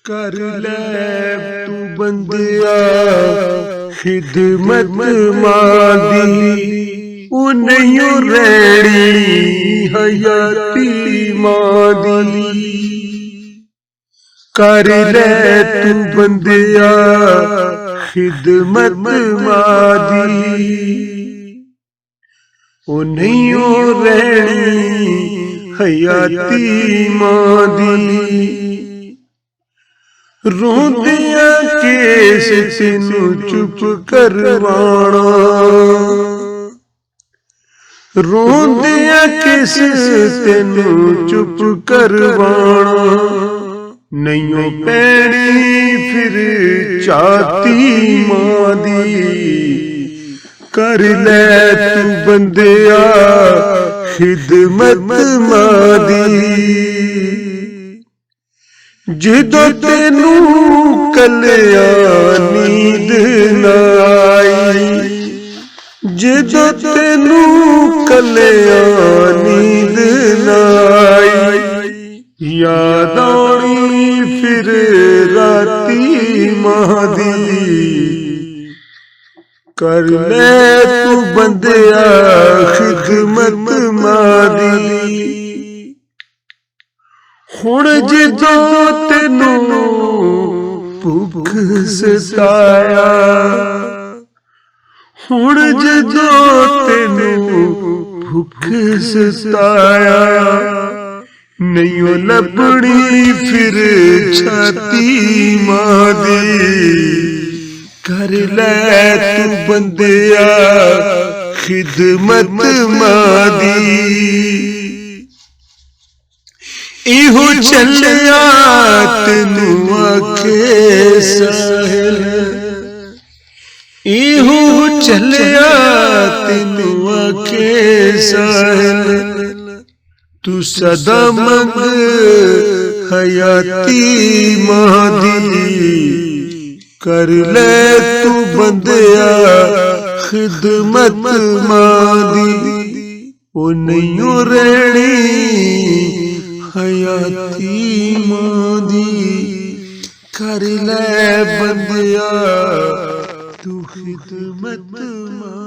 कर ले तू बंदिया खिदमत मादी, उन्हें रेड़ी हयाती मादी। कर ले तू बंदिया खिदमत मादी, उन्हें रेड़ी हयाती मादी। रोंदिया केस तेनू चुप करवाना, रोंदिया केस तेनू चुप करवाना। नहीं पैनी फिर चाती मादी, कर ले तू बंदिया खिदमत मादी। जिदों तेनू कलिया नींद ना आई, जिदों तेनू कलिया नींद ना आई। याद आनी फिर राती मादी, कर ले तू बंदिया खिदमत मादी। हुण जिदों तेनू भुख सताया, हुण जिदों तेनू भुख सताया। नहीं लभनी फिर छाती मादी, कर ले तू बंदिया खिदमत मादी। इहो चलिया तेनू आखे साहिल, इहो चलिया तेनू आखे साहिल। तू सदा मंग हयाती मादी, कर ले तू बंदिया खिदमत मादी। ओ नहीं रेड़ी हयाती मादी, कर ले बंदिया तू खिदमत मादी।